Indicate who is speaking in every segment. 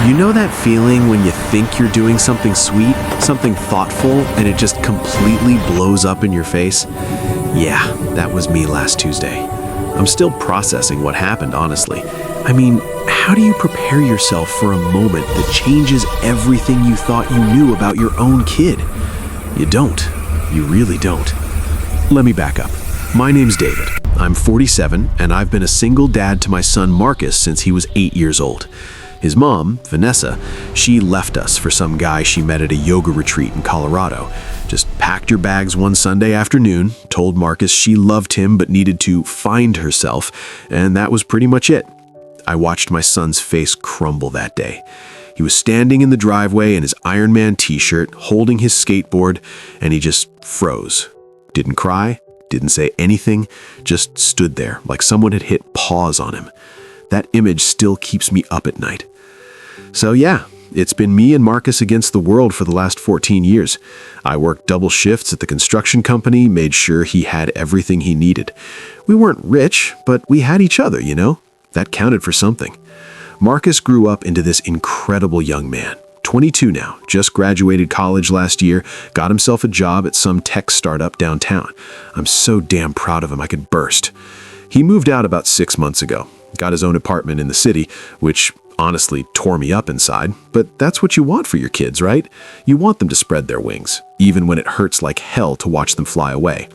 Speaker 1: You know that feeling when you think you're doing something sweet, something thoughtful, and it just completely blows up in your face? Yeah, that was me last Tuesday. I'm still processing what happened, honestly. I mean, how do you prepare yourself for a moment that changes everything you thought you knew about your own kid? You don't. You really don't. Let me back up. My name's David. I'm 47, and I've been a single dad to my son Marcus since he was 8 years old. His mom, Vanessa, she left us for some guy she met at a yoga retreat in Colorado. Just packed your bags one Sunday afternoon, told Marcus she loved him but needed to find herself, and that was pretty much it. I watched my son's face crumble that day. He was standing in the driveway in his Iron Man t-shirt, holding his skateboard, and he just froze. Didn't cry, didn't say anything, just stood there like someone had hit pause on him. That image still keeps me up at night. So yeah, it's been me and Marcus against the world for the last 14 years. I worked double shifts at the construction company, made sure he had everything he needed. We weren't rich, but we had each other, you know? That counted for something. Marcus grew up into this incredible young man. 22 now, just graduated college last year, got himself a job at some tech startup downtown. I'm so damn proud of him I could burst. He moved out about 6 months ago. Got his own apartment in the city, which honestly tore me up inside, but that's what you want for your kids, right? You want them to spread their wings, even when it hurts like hell to watch them fly away.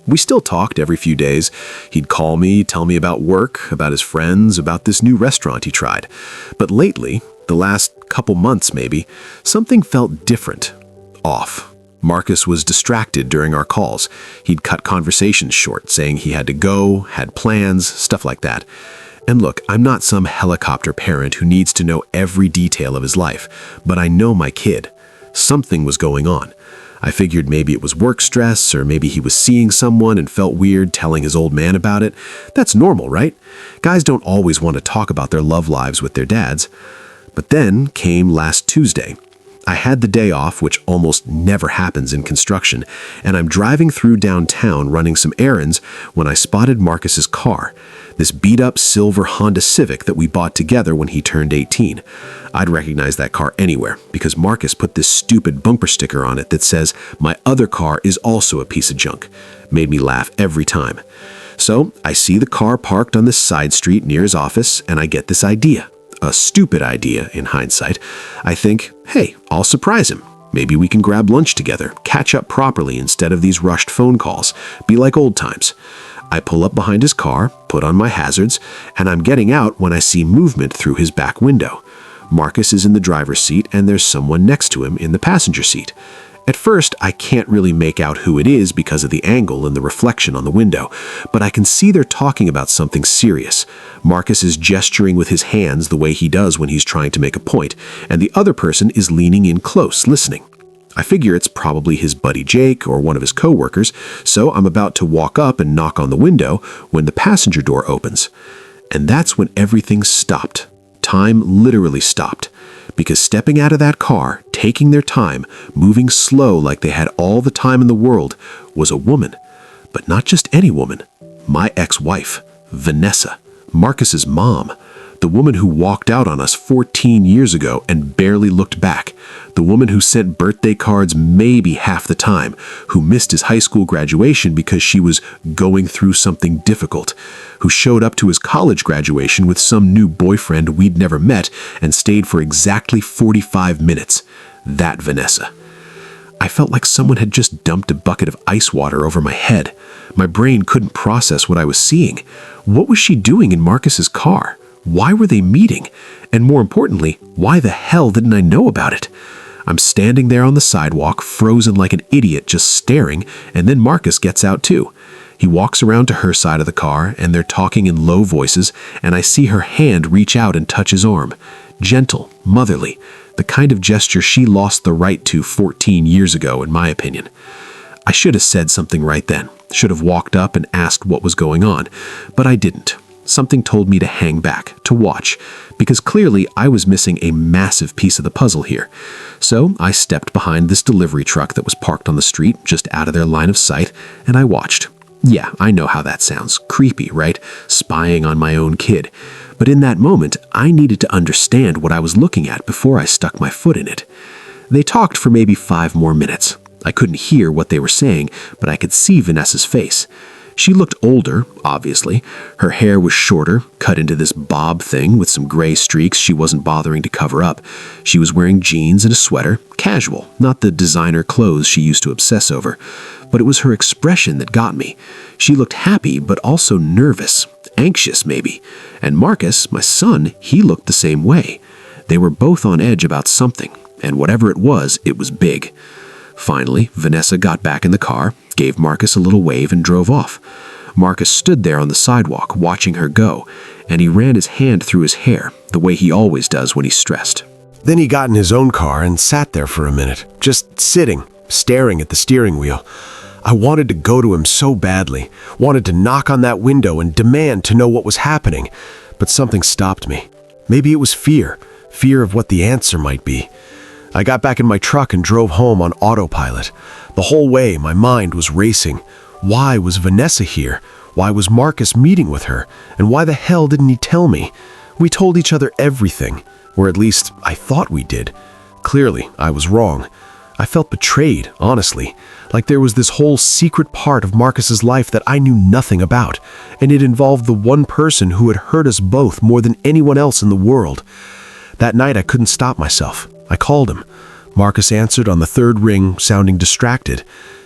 Speaker 1: We still talked every few days. He'd call me, tell me about work, about his friends, about this new restaurant he tried. But lately, the last couple months maybe, something felt different, off. Marcus was distracted during our calls. He'd cut conversations short, saying he had to go, had plans, stuff like that. And look, I'm not some helicopter parent who needs to know every detail of his life, but I know my kid. Something was going on. I figured maybe it was work stress, or maybe he was seeing someone and felt weird telling his old man about it. That's normal, right? Guys don't always want to talk about their love lives with their dads. But then came last Tuesday. I had the day off, which almost never happens in construction, and I'm driving through downtown running some errands when I spotted Marcus's car, this beat-up silver Honda Civic that we bought together when he turned 18. I'd recognize that car anywhere because Marcus put this stupid bumper sticker on it that says, "My other car is also a piece of junk." Made me laugh every time. So I see the car parked on this side street near his office, and I get this idea. A stupid idea in hindsight. I think, hey, I'll surprise him. Maybe we can grab lunch together, catch up properly instead of these rushed phone calls, be like old times. I pull up behind his car, put on my hazards, and I'm getting out when I see movement through his back window. Marcus is in the driver's seat and there's someone next to him in the passenger seat. At first, I can't really make out who it is because of the angle and the reflection on the window, but I can see they're talking about something serious. Marcus is gesturing with his hands the way he does when he's trying to make a point, and the other person is leaning in close, listening. I figure it's probably his buddy Jake or one of his co-workers, so I'm about to walk up and knock on the window when the passenger door opens. And that's when everything stopped. Time literally stopped. Because stepping out of that car, taking their time, moving slow like they had all the time in the world, was a woman. But not just any woman. My ex-wife, Vanessa, Marcus's mom. The woman who walked out on us 14 years ago and barely looked back. The woman who sent birthday cards maybe half the time, who missed his high school graduation because she was going through something difficult, who showed up to his college graduation with some new boyfriend we'd never met and stayed for exactly 45 minutes. That Vanessa. I felt like someone had just dumped a bucket of ice water over my head. My brain couldn't process what I was seeing. What was she doing in Marcus's car? Why were they meeting? And more importantly, why the hell didn't I know about it? I'm standing there on the sidewalk, frozen like an idiot, just staring, and then Marcus gets out too. He walks around to her side of the car, and they're talking in low voices, and I see her hand reach out and touch his arm. Gentle, motherly, the kind of gesture she lost the right to 14 years ago, in my opinion. I should have said something right then, should have walked up and asked what was going on, but I didn't. Something told me to hang back, to watch, because clearly I was missing a massive piece of the puzzle here. So I stepped behind this delivery truck that was parked on the street, just out of their line of sight, and I watched. Yeah, I know how that sounds. Creepy, right? Spying on my own kid. But in that moment, I needed to understand what I was looking at before I stuck my foot in it. They talked for maybe 5 more minutes. I couldn't hear what they were saying, but I could see Vanessa's face. She looked older, obviously. Her hair was shorter, cut into this bob thing with some gray streaks she wasn't bothering to cover up. She was wearing jeans and a sweater, casual, not the designer clothes she used to obsess over. But it was her expression that got me. She looked happy, but also nervous, anxious maybe. And Marcus, my son, he looked the same way. They were both on edge about something, and whatever it was big. Finally, Vanessa got back in the car, gave Marcus a little wave, and drove off. Marcus stood there on the sidewalk, watching her go, and he ran his hand through his hair, the way he always does when he's stressed.
Speaker 2: Then he got in his own car and sat there for a minute, just sitting, staring at the steering wheel. I wanted to go to him so badly, wanted to knock on that window and demand to know what was happening, but something stopped me. Maybe it was fear of what the answer might be. I got back in my truck and drove home on autopilot. The whole way, my mind was racing. Why was Vanessa here? Why was Marcus meeting with her? And why the hell didn't he tell me? We told each other everything, or at least I thought we did. Clearly, I was wrong. I felt betrayed, honestly, like there was this whole secret part of Marcus's life that I knew nothing about, and it involved the one person who had hurt us both more than anyone else in the world. That night, I couldn't stop myself. I called him. Marcus answered on the 3rd ring, sounding distracted.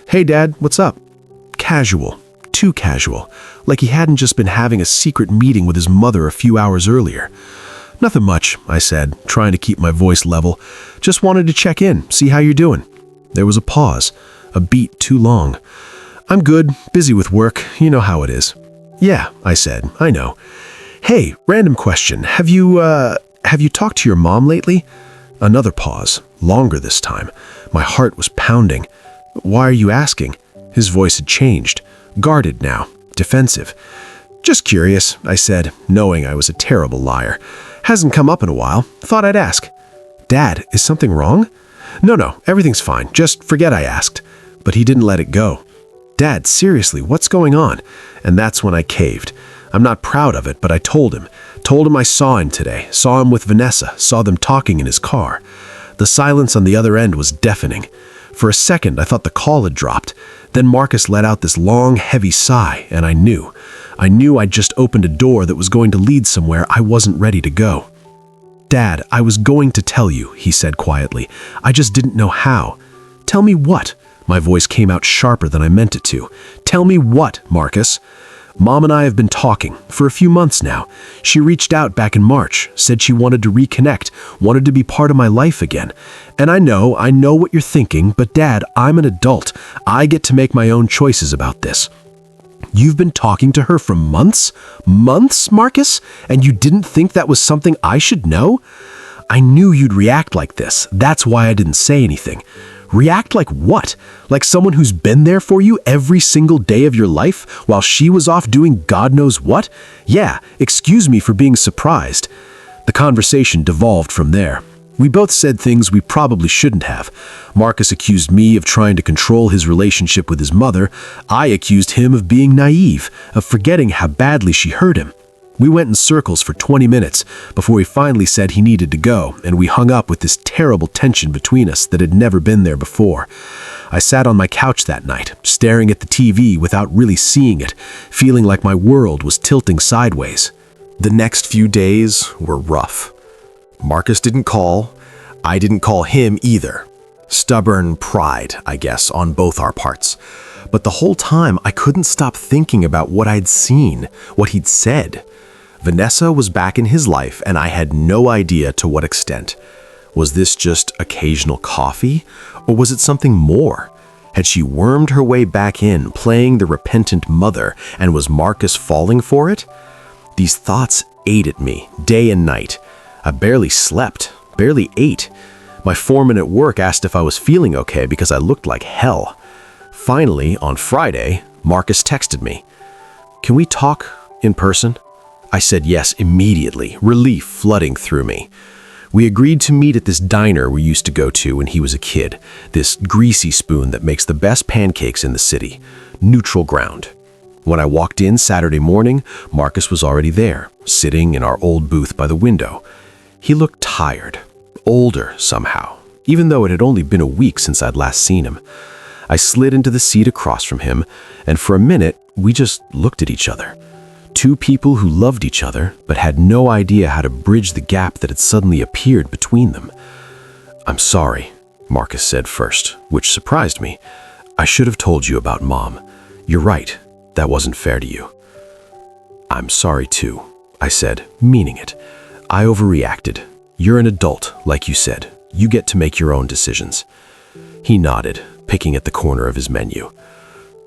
Speaker 2: "Hey, Dad, what's up?" Casual. Too casual. Like he hadn't just been having a secret meeting with his mother a few hours earlier. "Nothing much," I said, trying to keep my voice level. "Just wanted to check in, see how you're doing." There was a pause, a beat too long. "I'm good, busy with work, you know how it is." "Yeah," I said, "I know. Hey, random question. Have you talked to your mom lately?" Another pause, longer this time. My heart was pounding. "Why are you asking?" His voice had changed, guarded now, defensive. "Just curious," I said, knowing I was a terrible liar. "Hasn't come up in a while. Thought I'd ask." "Dad, is something wrong?" No, everything's fine. Just forget I asked." But he didn't let it go. "Dad, seriously, what's going on?" And that's when I caved. I'm not proud of it, but I told him. Told him I saw him today, saw him with Vanessa, saw them talking in his car. The silence on the other end was deafening. For a second, I thought the call had dropped. Then Marcus let out this long, heavy sigh, and I knew. I'd just opened a door that was going to lead somewhere I wasn't ready to go. "Dad, I was going to tell you," he said quietly. "I just didn't know how." "Tell me what?" My voice came out sharper than I meant it to. "Tell me what, Marcus?" "Mom and I have been talking for a few months now. She reached out back in March, said she wanted to reconnect, wanted to be part of my life again. And I know what you're thinking, but Dad, I'm an adult. I get to make my own choices about this." "You've been talking to her for months? Months, Marcus? And you didn't think that was something I should know?" "I knew you'd react like this. That's why I didn't say anything." "React like what? Like someone who's been there for you every single day of your life while she was off doing God knows what? Yeah, excuse me for being surprised." The conversation devolved from there. We both said things we probably shouldn't have. Marcus accused me of trying to control his relationship with his mother. I accused him of being naive, of forgetting how badly she hurt him. We went in circles for 20 minutes before he finally said he needed to go, and we hung up with this terrible tension between us that had never been there before. I sat on my couch that night, staring at the TV without really seeing it, feeling like my world was tilting sideways. The next few days were rough. Marcus didn't call. I didn't call him either. Stubborn pride, I guess, on both our parts. But the whole time, I couldn't stop thinking about what I'd seen, what he'd said. Vanessa was back in his life, and I had no idea to what extent. Was this just occasional coffee, or was it something more? Had she wormed her way back in, playing the repentant mother, and was Marcus falling for it? These thoughts ate at me, day and night. I barely slept, barely ate. My foreman at work asked if I was feeling okay because I looked like hell. Finally, on Friday, Marcus texted me. "Can we talk in person?" I said yes immediately, relief flooding through me. We agreed to meet at this diner we used to go to when he was a kid, this greasy spoon that makes the best pancakes in the city, Neutral Ground. When I walked in Saturday morning, Marcus was already there, sitting in our old booth by the window. He looked tired, older somehow, even though it had only been a week since I'd last seen him. I slid into the seat across from him, and for a minute, we just looked at each other. Two people who loved each other, but had no idea how to bridge the gap that had suddenly appeared between them. "I'm sorry," Marcus said first, which surprised me. "I should have told you about Mom. You're right, that wasn't fair to you." "I'm sorry too," I said, meaning it. "I overreacted. You're an adult, like you said. You get to make your own decisions." He nodded, picking at the corner of his menu.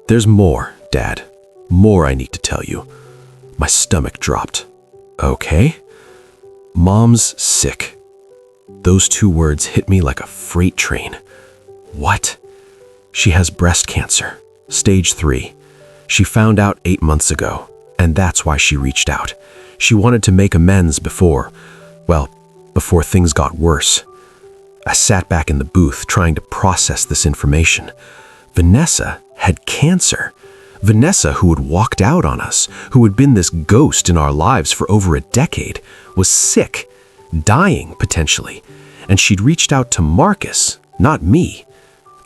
Speaker 2: "There's more, Dad. More I need to tell you." My stomach dropped. "Okay?" "Mom's sick." Those two words hit me like a freight train. "What?" "She has breast cancer, stage 3. She found out 8 months ago, and that's why she reached out. She wanted to make amends before things got worse." I sat back in the booth trying to process this information. Vanessa had cancer. Vanessa, who had walked out on us, who had been this ghost in our lives for over a decade, was sick, dying potentially, and she'd reached out to Marcus, not me.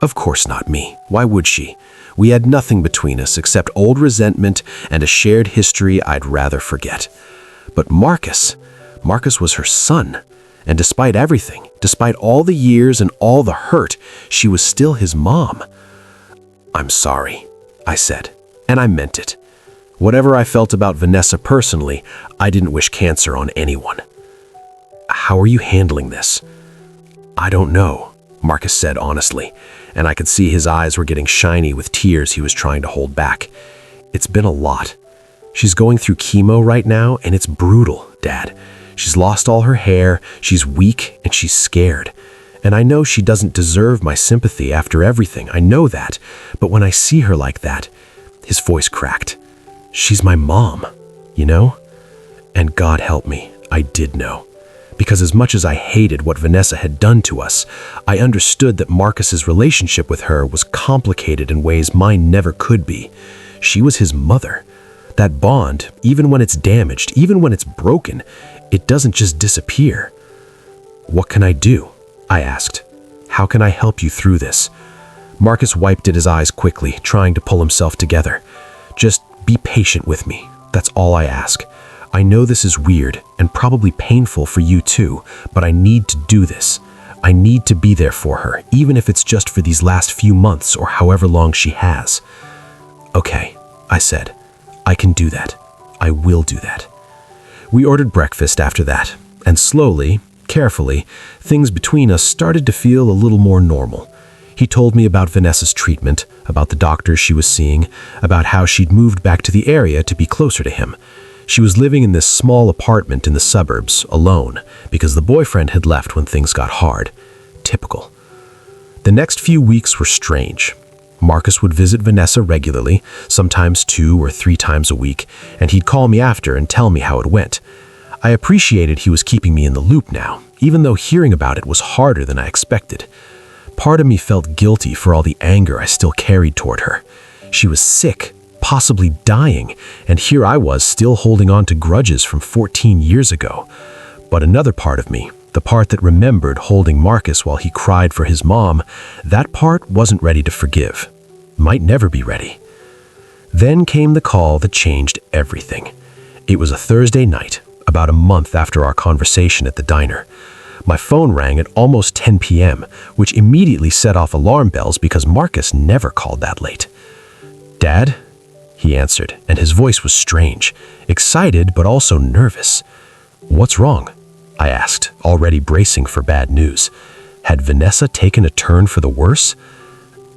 Speaker 2: Of course not me. Why would she? We had nothing between us except old resentment and a shared history I'd rather forget. But Marcus was her son, and despite everything, despite all the years and all the hurt, she was still his mom. "I'm sorry," I said, and I meant it. Whatever I felt about Vanessa personally, I didn't wish cancer on anyone. "How are you handling this?" "I don't know," Marcus said honestly, and I could see his eyes were getting shiny with tears he was trying to hold back. "It's been a lot. She's going through chemo right now, and it's brutal, Dad. She's lost all her hair, she's weak, and she's scared. And I know she doesn't deserve my sympathy after everything, I know that. But when I see her like that," his voice cracked, "she's my mom, you know?" And God help me, I did know. Because as much as I hated what Vanessa had done to us, I understood that Marcus's relationship with her was complicated in ways mine never could be. She was his mother. That bond, even when it's damaged, even when it's broken, it doesn't just disappear. "What can I do?" I asked. "How can I help you through this?" Marcus wiped at his eyes quickly, trying to pull himself together. "Just be patient with me. That's all I ask. I know this is weird and probably painful for you too, but I need to do this. I need to be there for her, even if it's just for these last few months or however long she has." "Okay," I said. "I can do that. I will do that." We ordered breakfast after that, and slowly, carefully, things between us started to feel a little more normal. He told me about Vanessa's treatment, about the doctors she was seeing, about how she'd moved back to the area to be closer to him. She was living in this small apartment in the suburbs, alone, because the boyfriend had left when things got hard. Typical. The next few weeks were strange. Marcus would visit Vanessa regularly, sometimes 2 or 3 times a week, and he'd call me after and tell me how it went. I appreciated he was keeping me in the loop now, even though hearing about it was harder than I expected. Part of me felt guilty for all the anger I still carried toward her. She was sick, possibly dying, and here I was still holding on to grudges from 14 years ago. But another part of me, the part that remembered holding Marcus while he cried for his mom, that part wasn't ready to forgive. Might never be ready. Then came the call that changed everything. It was a Thursday night, about a month after our conversation at the diner. My phone rang at almost 10 p.m., which immediately set off alarm bells because Marcus never called that late. "Dad?" he answered, and his voice was strange, excited but also nervous. "What's wrong?" I asked, already bracing for bad news. Had Vanessa taken a turn for the worse?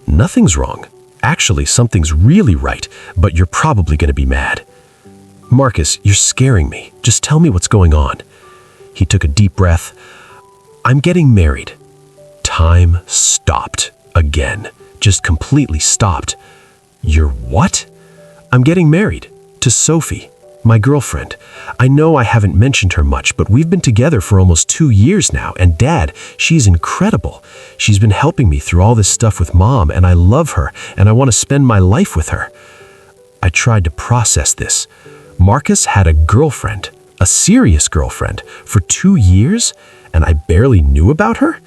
Speaker 2: "Nothing's wrong. Actually, something's really right, but you're probably going to be mad." "Marcus, you're scaring me. Just tell me what's going on." He took a deep breath. "I'm getting married." Time stopped again, just completely stopped. "You're what?" "I'm getting married to Sophie, my girlfriend. I know I haven't mentioned her much, but we've been together for almost 2 years now, and Dad, she's incredible. She's been helping me through all this stuff with Mom, and I love her, and I want to spend my life with her." I tried to process this. Marcus had a girlfriend, a serious girlfriend, for 2 years, and I barely knew about her?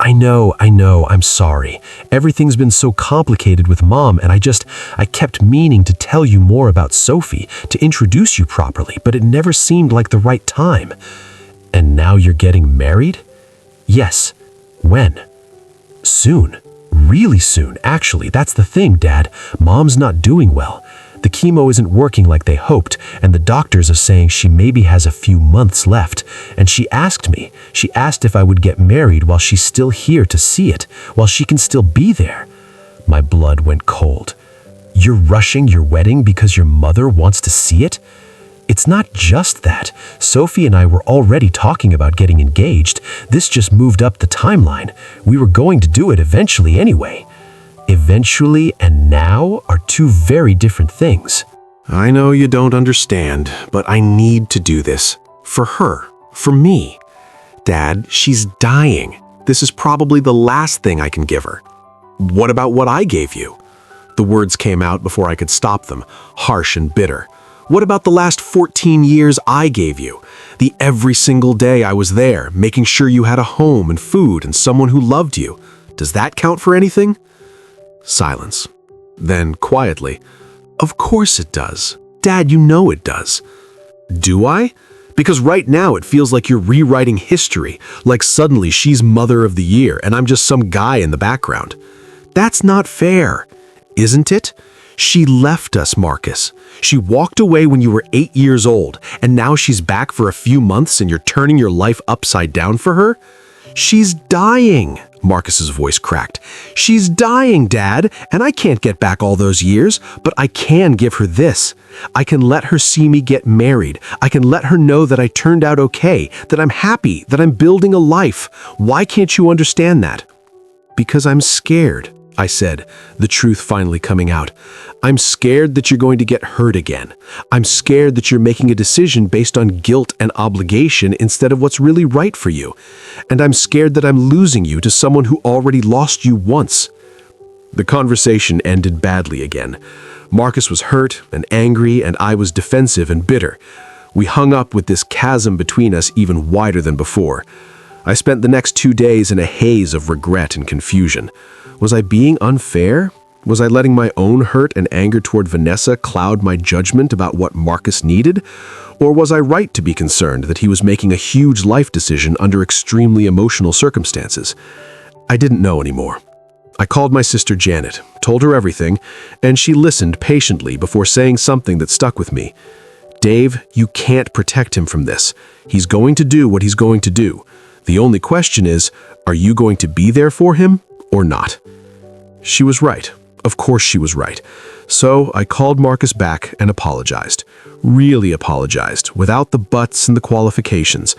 Speaker 2: I know, I'm sorry. Everything's been so complicated with Mom, and I kept meaning to tell you more about Sophie, to introduce you properly, but it never seemed like the right time. And now you're getting married? Yes. When? Soon. Really soon, actually. That's the thing, Dad. Mom's not doing well. The chemo isn't working like they hoped, and the doctors are saying she maybe has a few months left. And she asked if I would get married while she's still here to see it, while she can still be there. My blood went cold. You're rushing your wedding because your mother wants to see it? It's not just that. Sophie and I were already talking about getting engaged. This just moved up the timeline. We were going to do it eventually anyway. Eventually and now are two very different things.
Speaker 1: I know you don't understand, but I need to do this. For her. For me. Dad, she's dying. This is probably the last thing I can give her. What about what I gave you? The words came out before I could stop them, harsh and bitter. What about the last 14 years I gave you? The every single day I was there, making sure you had a home and food and someone who loved you. Does that count for anything? Silence. Then, quietly, of course it does. Dad, you know it does. Do I? Because right now it feels like you're rewriting history, like suddenly she's Mother of the Year and I'm just some guy in the background. That's not fair, isn't it? She left us, Marcus. She walked away when you were 8 years old, and now she's back for a few months and you're turning your life upside down for her? She's dying, Marcus's voice cracked. She's dying, Dad, and I can't get back all those years, but I can give her this. I can let her see me get married. I can let her know that I turned out okay, that I'm happy, that I'm building a life. Why can't you understand that? Because I'm scared, I said, the truth finally coming out. I'm scared that you're going to get hurt again. I'm scared that you're making a decision based on guilt and obligation instead of what's really right for you. And I'm scared that I'm losing you to someone who already lost you once. The conversation ended badly again. Marcus was hurt and angry, and I was defensive and bitter. We hung up with this chasm between us even wider than before. I spent the next 2 days in a haze of regret and confusion. Was I being unfair? Was I letting my own hurt and anger toward Vanessa cloud my judgment about what Marcus needed? Or was I right to be concerned that he was making a huge life decision under extremely emotional circumstances? I didn't know anymore. I called my sister Janet, told her everything, and she listened patiently before saying something that stuck with me. Dave, you can't protect him from this. He's going to do what he's going to do. The only question is, are you going to be there for him or not? She was right. Of course she was right. So I called Marcus back and apologized. Really apologized, without the buts and the qualifications.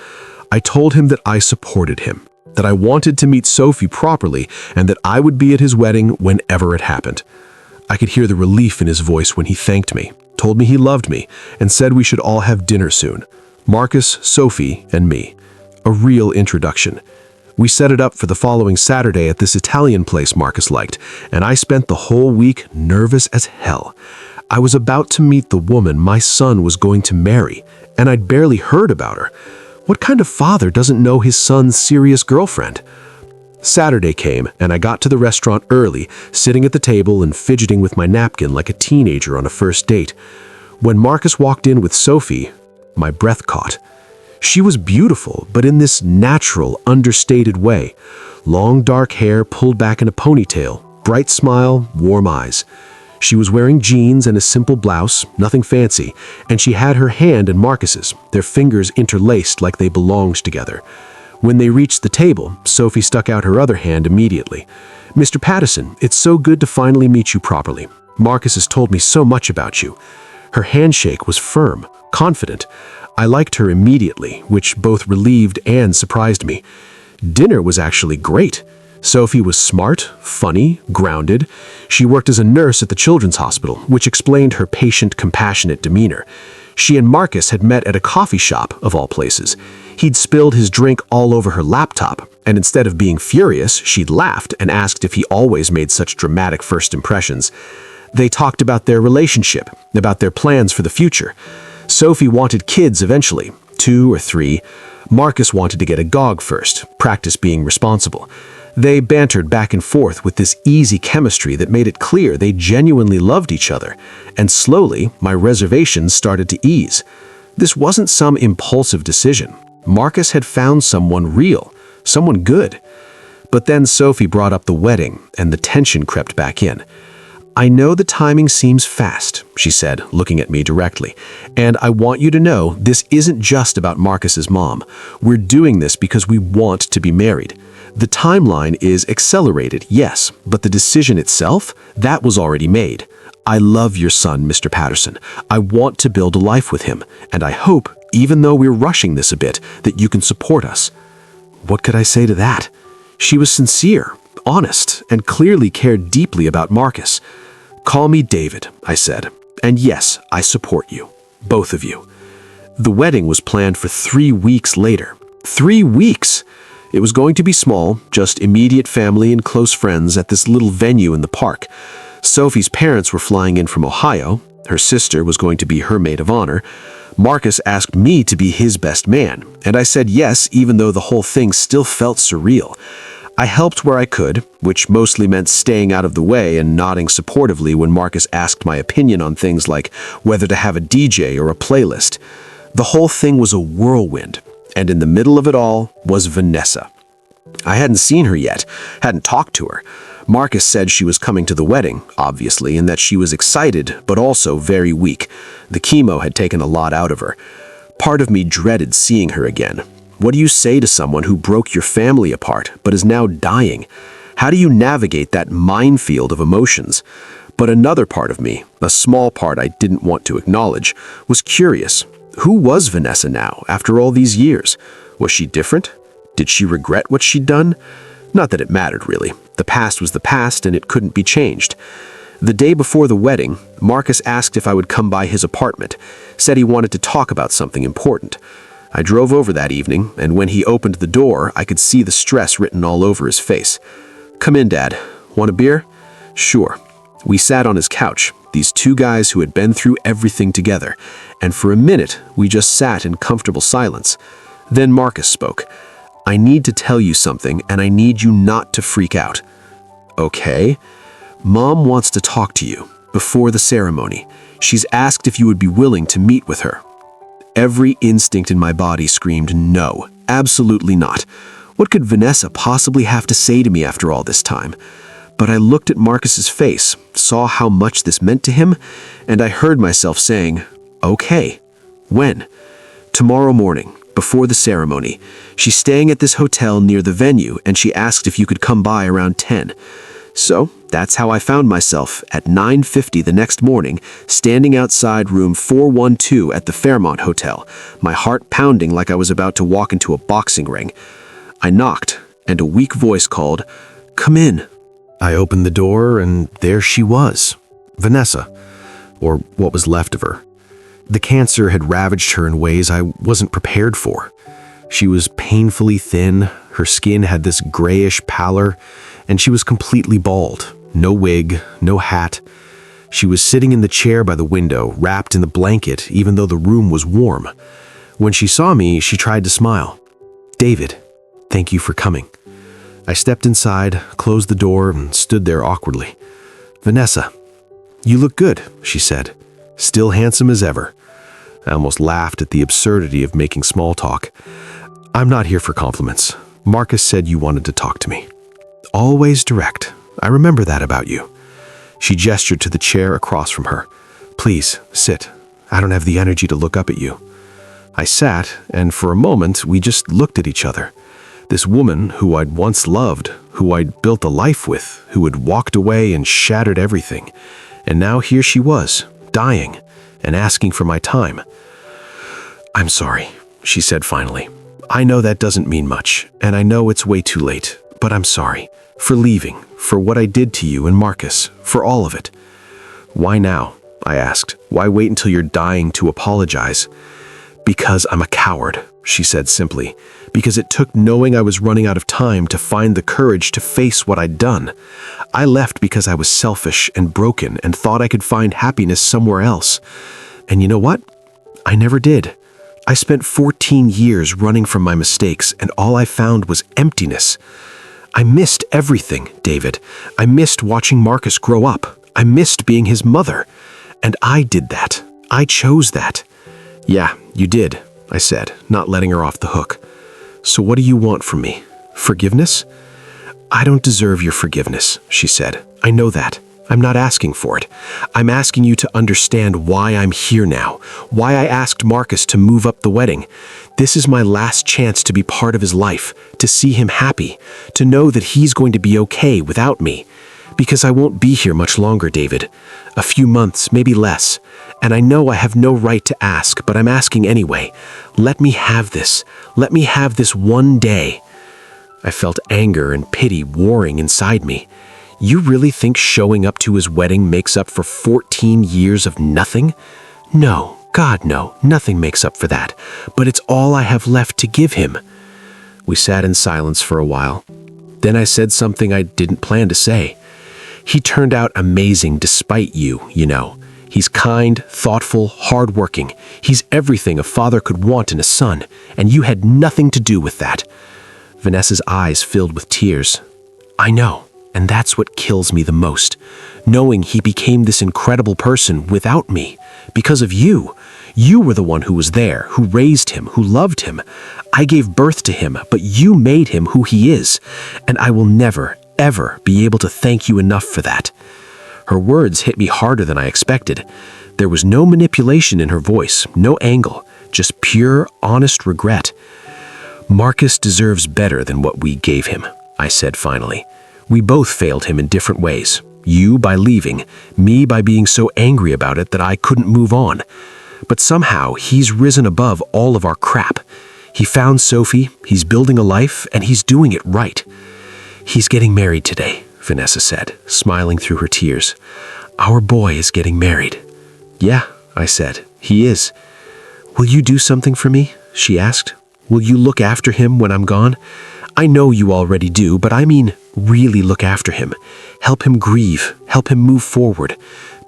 Speaker 1: I told him that I supported him, that I wanted to meet Sophie properly, and that I would be at his wedding whenever it happened. I could hear the relief in his voice when he thanked me, told me he loved me, and said we should all have dinner soon. Marcus, Sophie, and me. A real introduction. We set it up for the following Saturday at this Italian place Marcus liked, and I spent the whole week nervous as hell. I was about to meet the woman my son was going to marry, and I'd barely heard about her. What kind of father doesn't know his son's serious girlfriend? Saturday came, and I got to the restaurant early, sitting at the table and fidgeting with my napkin like a teenager on a first date. When Marcus walked in with Sophie, my breath caught. She was beautiful, but in this natural, understated way. Long dark hair pulled back in a ponytail, bright smile, warm eyes. She was wearing jeans and a simple blouse, nothing fancy, and she had her hand in Marcus's, their fingers interlaced like they belonged together. When they reached the table, Sophie stuck out her other hand immediately. Mr. Pattison, it's so good to finally meet you properly. Marcus has told me so much about you. Her handshake was firm, confident. I liked her immediately, which both relieved and surprised me. Dinner was actually great. Sophie was smart, funny, grounded. She worked as a nurse at the children's hospital, which explained her patient, compassionate demeanor. She and Marcus had met at a coffee shop, of all places. He'd spilled his drink all over her laptop, and instead of being furious, she'd laughed and asked if he always made such dramatic first impressions.
Speaker 2: They talked about their relationship, about their plans for the future. Sophie wanted kids eventually, 2 or 3. Marcus wanted to get a GOG first, practice being responsible. They bantered back and forth with this easy chemistry that made it clear they genuinely loved each other, and slowly my reservations started to ease. This wasn't some impulsive decision. Marcus had found someone real, someone good. But then Sophie brought up the wedding, and the tension crept back in. "I know the timing seems fast," she said, looking at me directly, "and I want you to know this isn't just about Marcus's mom. We're doing this because we want to be married. The timeline is accelerated, yes, but the decision itself, that was already made. I love your son, Mr. Patterson. I want to build a life with him, and I hope, even though we're rushing this a bit, that you can support us." What could I say to that? She was sincere, honest, and clearly cared deeply about Marcus. "Call me David," I said, "and yes, I support you, both of you." The wedding was planned for 3 weeks later. 3 weeks! It was going to be small, just immediate family and close friends at this little venue in the park. Sophie's parents were flying in from Ohio. Her sister was going to be her maid of honor. Marcus asked me to be his best man, and I said yes, even though the whole thing still felt surreal. I helped where I could, which mostly meant staying out of the way and nodding supportively when Marcus asked my opinion on things like whether to have a DJ or a playlist. The whole thing was a whirlwind, and in the middle of it all was Vanessa. I hadn't seen her yet, hadn't talked to her. Marcus said she was coming to the wedding, obviously, and that she was excited, but also very weak. The chemo had taken a lot out of her. Part of me dreaded seeing her again. What do you say to someone who broke your family apart, but is now dying? How do you navigate that minefield of emotions? But another part of me, a small part I didn't want to acknowledge, was curious. Who was Vanessa now, after all these years? Was she different? Did she regret what she'd done? Not that it mattered, really. The past was the past, and it couldn't be changed. The day before the wedding, Marcus asked if I would come by his apartment, said he wanted to talk about something important. I drove over that evening, and when he opened the door, I could see the stress written all over his face. "Come in, Dad. Want a beer?" "Sure." We sat on his couch, these 2 guys who had been through everything together, and for a minute, we just sat in comfortable silence. Then Marcus spoke. "I need to tell you something, and I need you not to freak out." "Okay." "Mom wants to talk to you, before the ceremony. She's asked if you would be willing to meet with her." Every instinct in my body screamed no, absolutely not. What could Vanessa possibly have to say to me after all this time? But I looked at Marcus's face, saw how much this meant to him, and I heard myself saying, "Okay." "When?" "Tomorrow morning, before the ceremony. She's staying at this hotel near the venue, and she asked if you could come by around 10. So that's how I found myself at 9:50 the next morning, standing outside room 412 at the Fairmont Hotel, my heart pounding like I was about to walk into a boxing ring. I knocked, and a weak voice called, "Come in." I opened the door, and there she was, Vanessa, or what was left of her. The cancer had ravaged her in ways I wasn't prepared for. She was painfully thin, her skin had this grayish pallor, and she was completely bald. No wig, no hat. She was sitting in the chair by the window, wrapped in the blanket, even though the room was warm. When she saw me, she tried to smile. "David, thank you for coming." I stepped inside, closed the door, and stood there awkwardly. "Vanessa, you look good," she said. "Still handsome as ever." I almost laughed at the absurdity of making small talk. "I'm not here for compliments. Marcus said you wanted to talk to me." Always direct. I remember that about you. She gestured to the chair across from her. "Please, sit. I don't have the energy to look up at you." I sat, and for a moment, we just looked at each other. This woman who I'd once loved, who I'd built a life with, who had walked away and shattered everything. And now here she was, dying, and asking for my time. "I'm sorry," she said finally. "I know that doesn't mean much, and I know it's way too late, but I'm sorry. For leaving, for what I did to you and Marcus, for all of it." "Why now?" I asked. "Why wait until you're dying to apologize?" "Because I'm a coward," she said simply, because it took knowing I was running out of time to find the courage to face what I'd done. I left because I was selfish and broken and thought I could find happiness somewhere else. And you know what? I never did. I spent 14 years running from my mistakes, and all I found was emptiness. I missed everything, David. I missed watching Marcus grow up. I missed being his mother. And I did that. I chose that. Yeah, you did, I said, not letting her off the hook. So what do you want from me? Forgiveness? I don't deserve your forgiveness, she said. I know that. I'm not asking for it. I'm asking you to understand why I'm here now, why I asked Marcus to move up the wedding. This is my last chance to be part of his life, to see him happy, to know that he's going to be okay without me. Because I won't be here much longer, David. A few months, maybe less. And I know I have no right to ask, but I'm asking anyway. Let me have this. Let me have this one day. I felt anger and pity warring inside me. You really think showing up to his wedding makes up for 14 years of nothing? No, God, no, nothing makes up for that. But it's all I have left to give him. We sat in silence for a while. Then I said something I didn't plan to say. He turned out amazing despite you, you know. He's kind, thoughtful, hardworking. He's everything a father could want in a son, and you had nothing to do with that. Vanessa's eyes filled with tears. I know, and that's what kills me the most. Knowing he became this incredible person without me, because of you. You were the one who was there, who raised him, who loved him. I gave birth to him, but you made him who he is, and I will never, ever be able to thank you enough for that. Her words hit me harder than I expected. There was no manipulation in her voice, no angle, just pure, honest regret. Marcus deserves better than what we gave him, I said finally. We both failed him in different ways. You by leaving, me by being so angry about it that I couldn't move on. But somehow he's risen above all of our crap. He found Sophie, he's building a life, and he's doing it right. He's getting married today, Vanessa said, smiling through her tears. Our boy is getting married. Yeah, I said, he is. Will you do something for me? She asked. Will you look after him when I'm gone? I know you already do, but I mean really look after him. Help him grieve, help him move forward.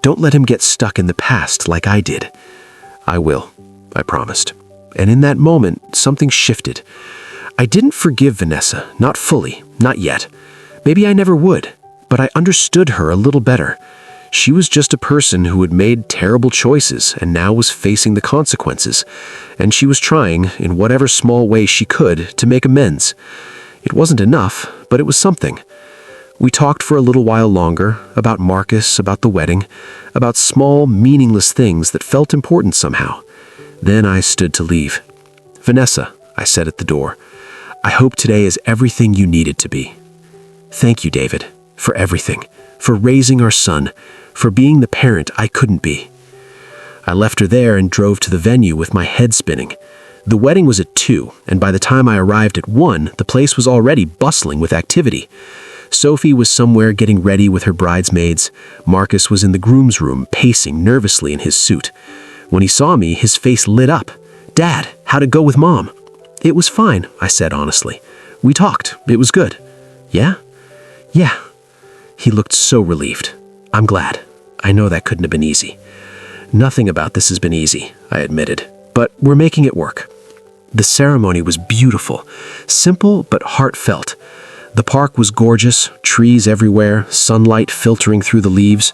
Speaker 2: Don't let him get stuck in the past like I did. I will, I promised. And in that moment, something shifted. I didn't forgive Vanessa, not fully, not yet. Maybe I never would, but I understood her a little better. She was just a person who had made terrible choices and now was facing the consequences, and she was trying, in whatever small way she could, to make amends. It wasn't enough, but it was something. We talked for a little while longer, about Marcus, about the wedding, about small, meaningless things that felt important somehow. Then I stood to leave. Vanessa, I said at the door, I hope today is everything you need it to be. Thank you, David, for everything, for raising our son, for being the parent I couldn't be. I left her there and drove to the venue with my head spinning. The wedding was at 2, and by the time I arrived at 1, the place was already bustling with activity. Sophie was somewhere getting ready with her bridesmaids. Marcus was in the groom's room, pacing nervously in his suit. When he saw me, his face lit up. Dad, how'd it go with Mom? It was fine, I said honestly. We talked. It was good. Yeah? Yeah. He looked so relieved. I'm glad. I know that couldn't have been easy. Nothing about this has been easy, I admitted, but we're making it work. The ceremony was beautiful, simple but heartfelt. The park was gorgeous, trees everywhere, sunlight filtering through the leaves.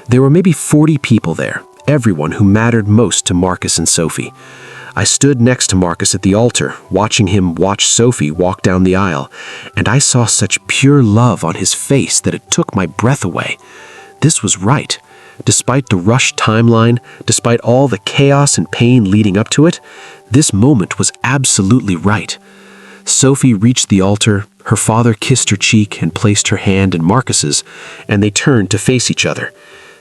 Speaker 2: There were maybe 40 people there, everyone who mattered most to Marcus and Sophie. I stood next to Marcus at the altar, watching him watch Sophie walk down the aisle, and I saw such pure love on his face that it took my breath away. This was right. Despite the rushed timeline, despite all the chaos and pain leading up to it, this moment was absolutely right. Sophie reached the altar, her father kissed her cheek and placed her hand in Marcus's, and they turned to face each other.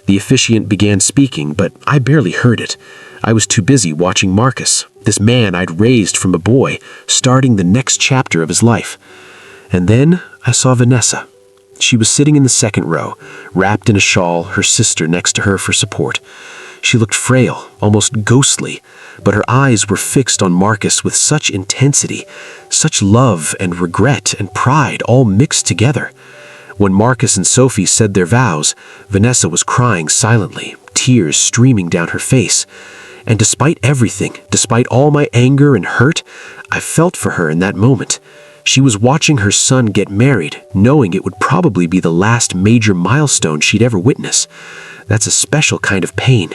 Speaker 2: The officiant began speaking, but I barely heard it. I was too busy watching Marcus, this man I'd raised from a boy, starting the next chapter of his life. And then I saw Vanessa. She was sitting in the second row, wrapped in a shawl, her sister next to her for support.
Speaker 3: She looked frail, almost ghostly, but her eyes were fixed on Marcus with such intensity, such love and regret and pride all mixed together. When Marcus and Sophie said their vows, Vanessa was crying silently, tears streaming down her face. And despite everything, despite all my anger and hurt, I felt for her in that moment. She was watching her son get married, knowing it would probably be the last major milestone she'd ever witness. That's a special kind of pain.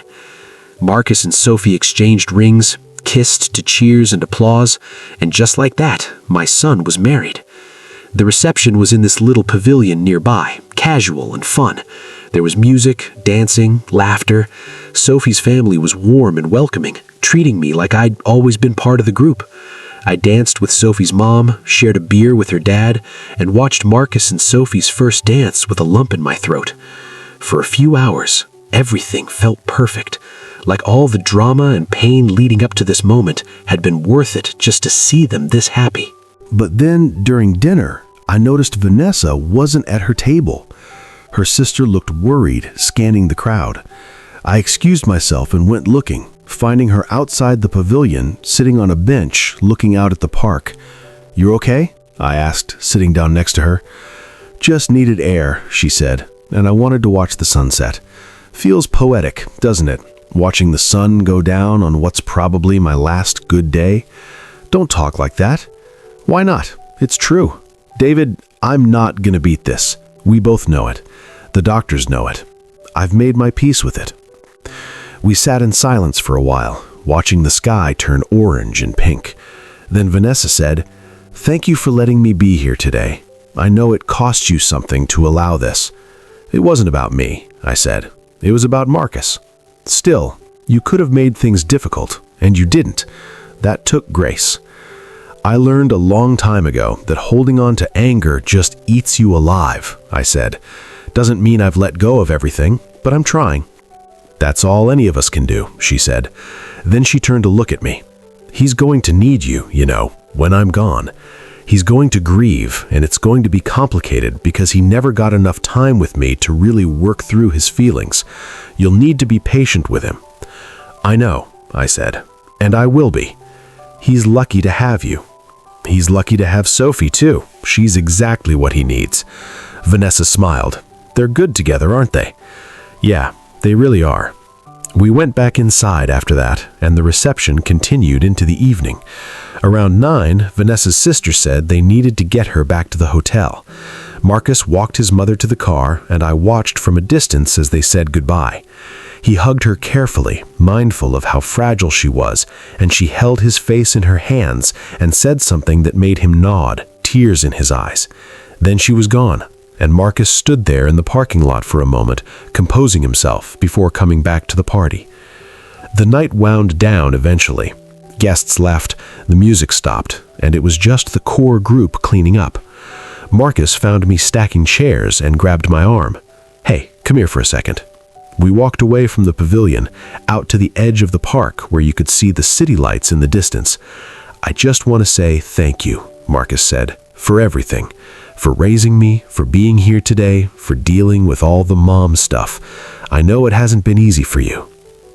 Speaker 3: Marcus and Sophie exchanged rings, kissed to cheers and applause, and just like that, my son was married. The reception was in this little pavilion nearby, casual and fun. There was music, dancing, laughter. Sophie's family was warm and welcoming, treating me like I'd always been part of the group. I danced with Sophie's mom, shared a beer with her dad, and watched Marcus and Sophie's first dance with a lump in my throat. For a few hours, everything felt perfect, like all the drama and pain leading up to this moment had been worth it just to see them this happy.
Speaker 2: But then, during dinner, I noticed Vanessa wasn't at her table. Her sister looked worried, scanning the crowd. I excused myself and went looking, finding her outside the pavilion, sitting on a bench, looking out at the park. "You okay?" I asked, sitting down next to her. "Just needed air," she said, "and I wanted to watch the sunset. Feels poetic, doesn't it? Watching the sun go down on what's probably my last good day." "Don't talk like that." "Why not? It's true. David, I'm not gonna beat this. We both know it. The doctors know it. I've made my peace with it." We sat in silence for a while, watching the sky turn orange and pink. Then Vanessa said, "Thank you for letting me be here today. I know it cost you something to allow this." "It wasn't about me," I said. "It was about Marcus. Still, you could have made things difficult, and you didn't. That took grace. I learned a long time ago that holding on to anger just eats you alive," I said. "Doesn't mean I've let go of everything, but I'm trying." "That's all any of us can do," she said. Then she turned to look at me. "He's going to need you, when I'm gone. He's going to grieve, and it's going to be complicated because he never got enough time with me to really work through his feelings. You'll need to be patient with him." "I know," I said, "and I will be. He's lucky to have you. He's lucky to have Sophie, too. She's exactly what he needs." Vanessa smiled. "They're good together, aren't they?" "Yeah, they really are." We went back inside after that, and the reception continued into the evening. Around 9, Vanessa's sister said they needed to get her back to the hotel. Marcus walked his mother to the car, and I watched from a distance as they said goodbye. He hugged her carefully, mindful of how fragile she was, and she held his face in her hands and said something that made him nod, tears in his eyes. Then she was gone, and Marcus stood there in the parking lot for a moment, composing himself before coming back to the party. The night wound down eventually. Guests left, the music stopped, and it was just the core group cleaning up. Marcus found me stacking chairs and grabbed my arm. "Hey, come here for a second." We walked away from the pavilion, out to the edge of the park where you could see the city lights in the distance. "I just want to say thank you," Marcus said, "for everything. For raising me, for being here today, for dealing with all the mom stuff. I know it hasn't been easy for you."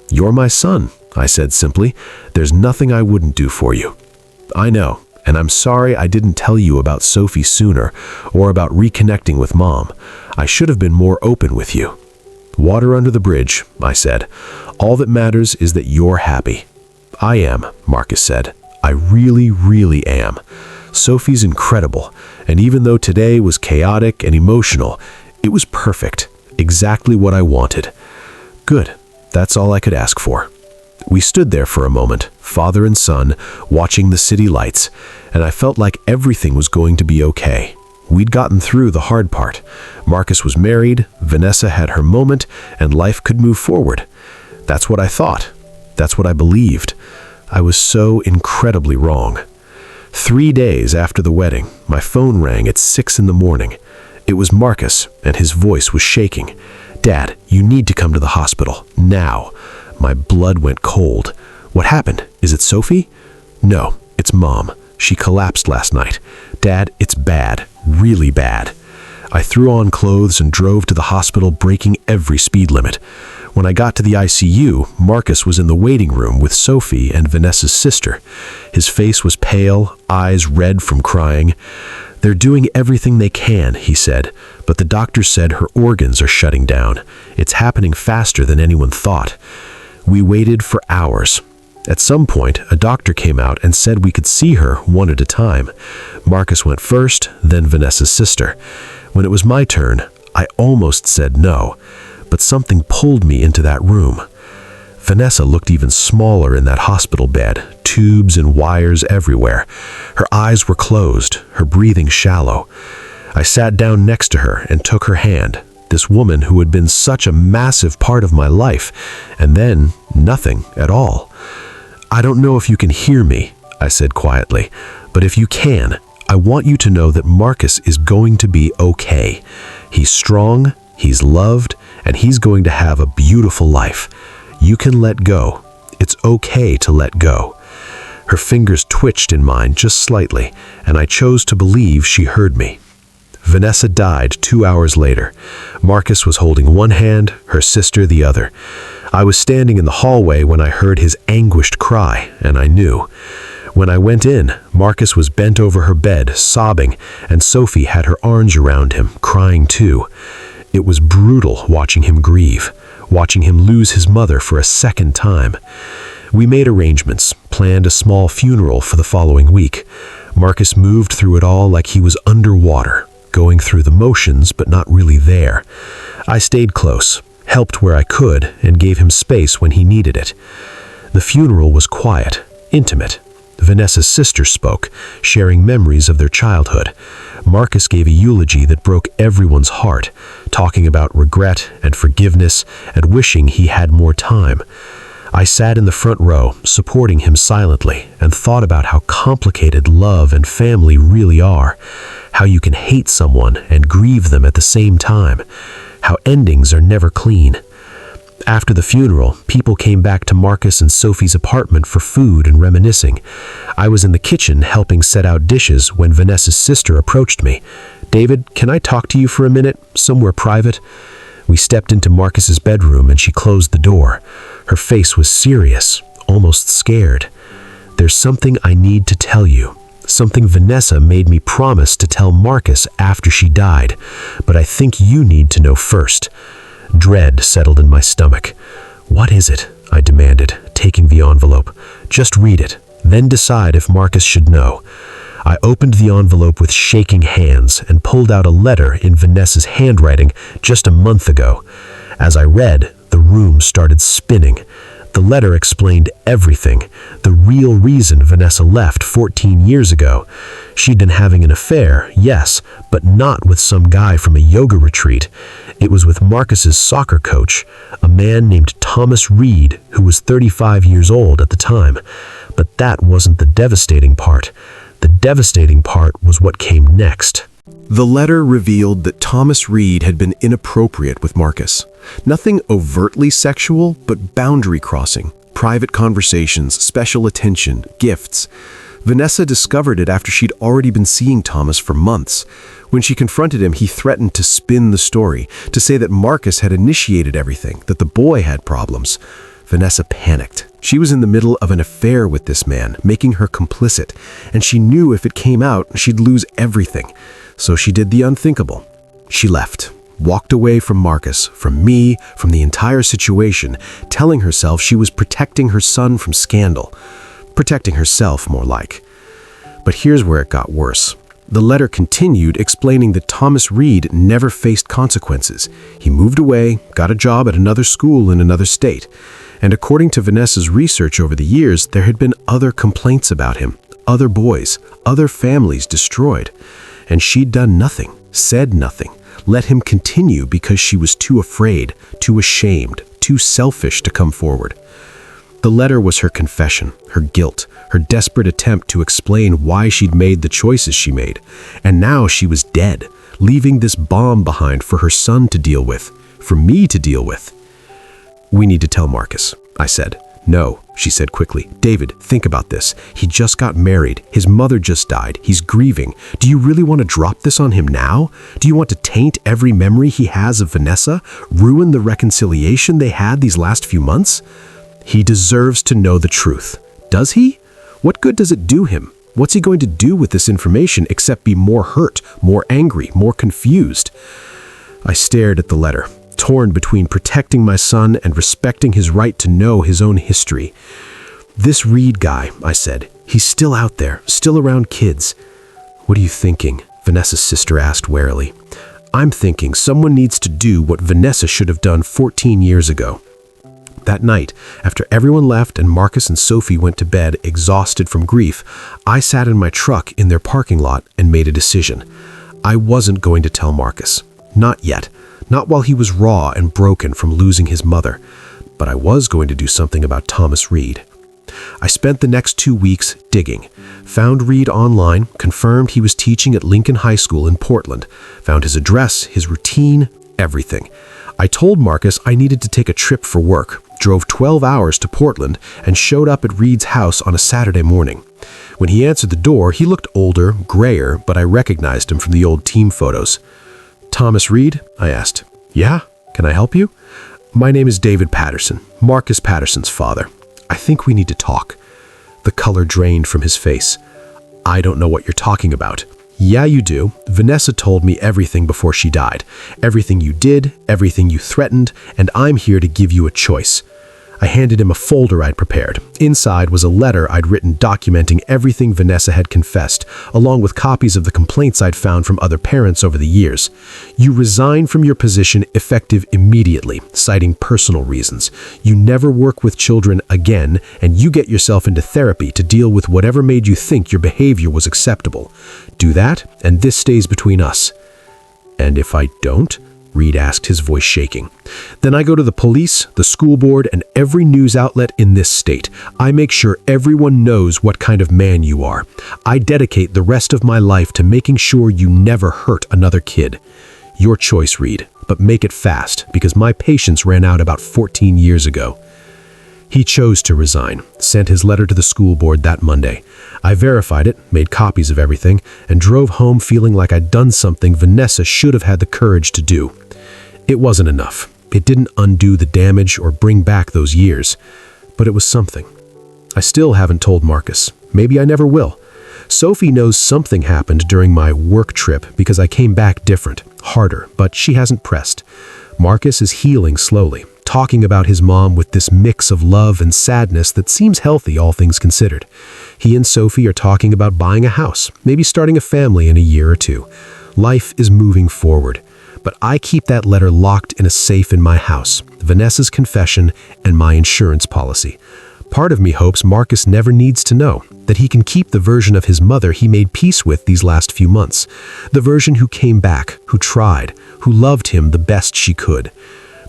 Speaker 2: "You're my son," I said simply. "There's nothing I wouldn't do for you." "I know, and I'm sorry I didn't tell you about Sophie sooner, or about reconnecting with Mom. I should have been more open with you." "Water under the bridge," I said. "All that matters is that you're happy." "I am," Marcus said. "I really, really am. Sophie's incredible, and even though today was chaotic and emotional, it was perfect, exactly what I wanted." "Good, that's all I could ask for." We stood there for a moment, father and son, watching the city lights, and I felt like everything was going to be okay. We'd gotten through the hard part. Marcus was married, Vanessa had her moment, and life could move forward. That's what I thought. That's what I believed. I was so incredibly wrong. 3 days after the wedding, my phone rang at 6 in the morning. It was Marcus, and his voice was shaking. "Dad, you need to come to the hospital, now." My blood went cold. "What happened? Is it Sophie?" "No, it's Mom. She collapsed last night. Dad, it's bad, really bad." I threw on clothes and drove to the hospital, breaking every speed limit. When I got to the ICU, Marcus was in the waiting room with Sophie and Vanessa's sister. His face was pale, eyes red from crying. "They're doing everything they can," he said, "but the doctors said her organs are shutting down. It's happening faster than anyone thought." We waited for hours. At some point, a doctor came out and said we could see her one at a time. Marcus went first, then Vanessa's sister. When it was my turn, I almost said no, but something pulled me into that room. Vanessa looked even smaller in that hospital bed, tubes and wires everywhere. Her eyes were closed, her breathing shallow. I sat down next to her and took her hand, this woman who had been such a massive part of my life, and then nothing at all. "I don't know if you can hear me," I said quietly, "but if you can, I want you to know that Marcus is going to be okay. He's strong, he's loved, and he's going to have a beautiful life. You can let go. It's okay to let go." Her fingers twitched in mine just slightly, and I chose to believe she heard me. Vanessa died 2 hours later. Marcus was holding one hand, her sister the other. I was standing in the hallway when I heard his anguished cry, and I knew. When I went in, Marcus was bent over her bed, sobbing, and Sophie had her arms around him, crying too. It was brutal watching him grieve, watching him lose his mother for a second time. We made arrangements, planned a small funeral for the following week. Marcus moved through it all like he was underwater, going through the motions but not really there. I stayed close, helped where I could, and gave him space when he needed it. The funeral was quiet, intimate. Vanessa's sister spoke, sharing memories of their childhood. Marcus gave a eulogy that broke everyone's heart, talking about regret and forgiveness and wishing he had more time. I sat in the front row, supporting him silently, and thought about how complicated love and family really are, how you can hate someone and grieve them at the same time, how endings are never clean. After the funeral, people came back to Marcus and Sophie's apartment for food and reminiscing. I was in the kitchen helping set out dishes when Vanessa's sister approached me. "David, can I talk to you for a minute, somewhere private?" We stepped into Marcus's bedroom and she closed the door. Her face was serious, almost scared. "There's something I need to tell you. Something Vanessa made me promise to tell Marcus after she died, but I think you need to know first." Dread settled in my stomach. "What is it?" I demanded, taking the envelope. "Just read it, then decide if Marcus should know." I opened the envelope with shaking hands and pulled out a letter in Vanessa's handwriting just a month ago. As I read, the room started spinning. The letter explained everything, the real reason Vanessa left 14 years ago. She'd been having an affair, yes, but not with some guy from a yoga retreat. It was with Marcus's soccer coach, a man named Thomas Reed, who was 35 years old at the time. But that wasn't the devastating part. The devastating part was what came next.
Speaker 1: The letter revealed that Thomas Reed had been inappropriate with Marcus. Nothing overtly sexual, but boundary crossing, private conversations, special attention, gifts. Vanessa discovered it after she'd already been seeing Thomas for months. When she confronted him, he threatened to spin the story, to say that Marcus had initiated everything, that the boy had problems. Vanessa panicked. She was in the middle of an affair with this man, making her complicit, and she knew if it came out, she'd lose everything. So she did the unthinkable. She left, walked away from Marcus, from me, from the entire situation, telling herself she was protecting her son from scandal. Protecting herself, more like. But here's where it got worse. The letter continued explaining that Thomas Reed never faced consequences. He moved away, got a job at another school in another state. And according to Vanessa's research over the years, there had been other complaints about him, other boys, other families destroyed. And she'd done nothing, said nothing, let him continue because she was too afraid, too ashamed, too selfish to come forward. The letter was her confession, her guilt, her desperate attempt to explain why she'd made the choices she made. And now she was dead, leaving this bomb behind for her son to deal with, for me to deal with. "We need to tell Marcus," I said.
Speaker 2: No, she said quickly. David, think about this. He just got married. His mother just died. He's grieving. Do you really want to drop this on him now? Do you want to taint every memory he has of Vanessa? Ruin the reconciliation they had these last few months? He deserves to know the truth. Does he? What good does it do him? What's he going to do with this information except be more hurt, more angry, more confused? I stared at the letter, torn between protecting my son and respecting his right to know his own history. This Reed guy, I said, he's still out there, still around kids. What are you thinking? Vanessa's sister asked warily. I'm thinking someone needs to do what Vanessa should have done 14 years ago. That night, after everyone left and Marcus and Sophie went to bed exhausted from grief, I sat in my truck in their parking lot and made a decision. I wasn't going to tell Marcus. Not yet. Not while he was raw and broken from losing his mother. But I was going to do something about Thomas Reed. I spent the next 2 weeks digging. Found Reed online, confirmed he was teaching at Lincoln High School in Portland. Found his address, his routine, everything. I told Marcus I needed to take a trip for work, drove 12 hours to Portland, and showed up at Reed's house on a Saturday morning. When he answered the door, he looked older, grayer, but I recognized him from the old team photos. Thomas Reed? I asked. Yeah? Can I help you? My name is David Patterson, Marcus Patterson's father. I think we need to talk. The color drained from his face. I don't know what you're talking about. Yeah, you do. Vanessa told me everything before she died. Everything you did, everything you threatened, and I'm here to give you a choice. I handed him a folder I'd prepared. Inside was a letter I'd written documenting everything Vanessa had confessed, along with copies of the complaints I'd found from other parents over the years. You resign from your position effective immediately, citing personal reasons. You never work with children again, and you get yourself into therapy to deal with whatever made you think your behavior was acceptable. Do that, and this stays between us. And if I don't? Reed asked, his voice shaking. Then I go to the police, the school board, and every news outlet in this state. I make sure everyone knows what kind of man you are. I dedicate the rest of my life to making sure you never hurt another kid. Your choice, Reed, but make it fast, because my patience ran out about 14 years ago. He chose to resign, sent his letter to the school board that Monday. I verified it, made copies of everything, and drove home feeling like I'd done something Vanessa should have had the courage to do. It wasn't enough. It didn't undo the damage or bring back those years. But it was something. I still haven't told Marcus. Maybe I never will. Sophie knows something happened during my work trip because I came back different, harder, but she hasn't pressed. Marcus is healing slowly, talking about his mom with this mix of love and sadness that seems healthy, all things considered. He and Sophie are talking about buying a house, maybe starting a family in a year or two. Life is moving forward. But I keep that letter locked in a safe in my house, Vanessa's confession, and my insurance policy. Part of me hopes Marcus never needs to know, that he can keep the version of his mother he made peace with these last few months. The version who came back, who tried, who loved him the best she could.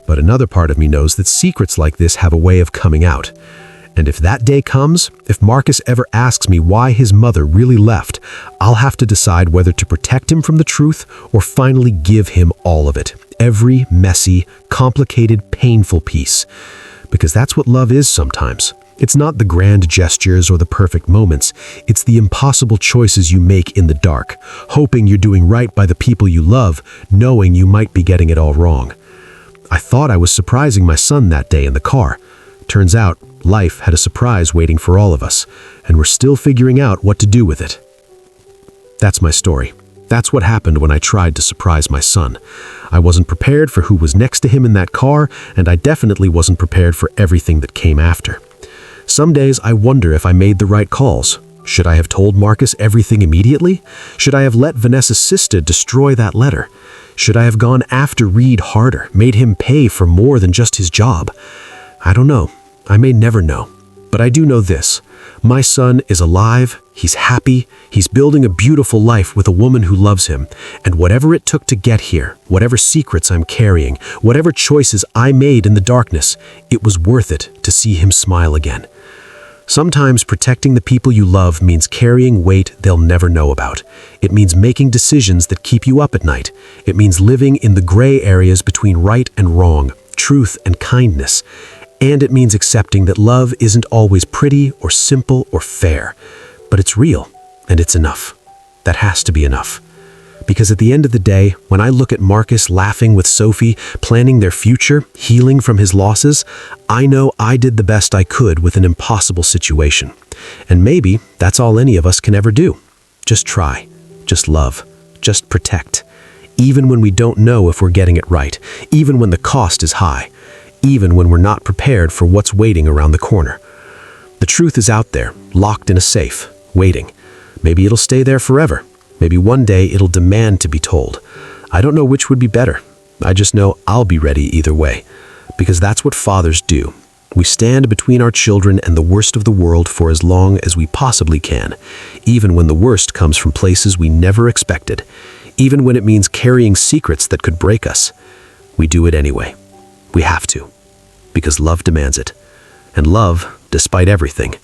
Speaker 2: But another part of me knows that secrets like this have a way of coming out. And if that day comes, if Marcus ever asks me why his mother really left, I'll have to decide whether to protect him from the truth or finally give him all of it. Every messy, complicated, painful piece. Because that's what love is sometimes. It's not the grand gestures or the perfect moments. It's the impossible choices you make in the dark, hoping you're doing right by the people you love, knowing you might be getting it all wrong. I thought I was surprising my son that day in the car. Turns out, life had a surprise waiting for all of us, and we're still figuring out what to do with it. That's my story. That's what happened when I tried to surprise my son. I wasn't prepared for who was next to him in that car, and I definitely wasn't prepared for everything that came after. Some days I wonder if I made the right calls. Should I have told Marcus everything immediately? Should I have let Vanessa's sister destroy that letter? Should I have gone after Reed harder, made him pay for more than just his job? I don't know. I may never know. But I do know this. My son is alive, he's happy, he's building a beautiful life with a woman who loves him, and whatever it took to get here, whatever secrets I'm carrying, whatever choices I made in the darkness, it was worth it to see him smile again. Sometimes protecting the people you love means carrying weight they'll never know about. It means making decisions that keep you up at night. It means living in the gray areas between right and wrong, truth and kindness.
Speaker 3: And it means accepting that love isn't always pretty or simple or fair, but it's real, and it's enough. That has to be enough. Because at the end of the day, when I look at Marcus laughing with Sophie, planning their future, healing from his losses, I know I did the best I could with an impossible situation. And maybe that's all any of us can ever do. Just try. Just love. Just protect. Even when we don't know if we're getting it right. Even when the cost is high. Even when we're not prepared for what's waiting around the corner. The truth is out there, locked in a safe, waiting. Maybe it'll stay there forever. Maybe one day it'll demand to be told. I don't know which would be better. I just know I'll be ready either way. Because that's what fathers do. We stand between our children and the worst of the world for as long as we possibly can. Even when the worst comes from places we never expected. Even when it means carrying secrets that could break us. We do it anyway. We have to. Because love demands it. And love, despite everything,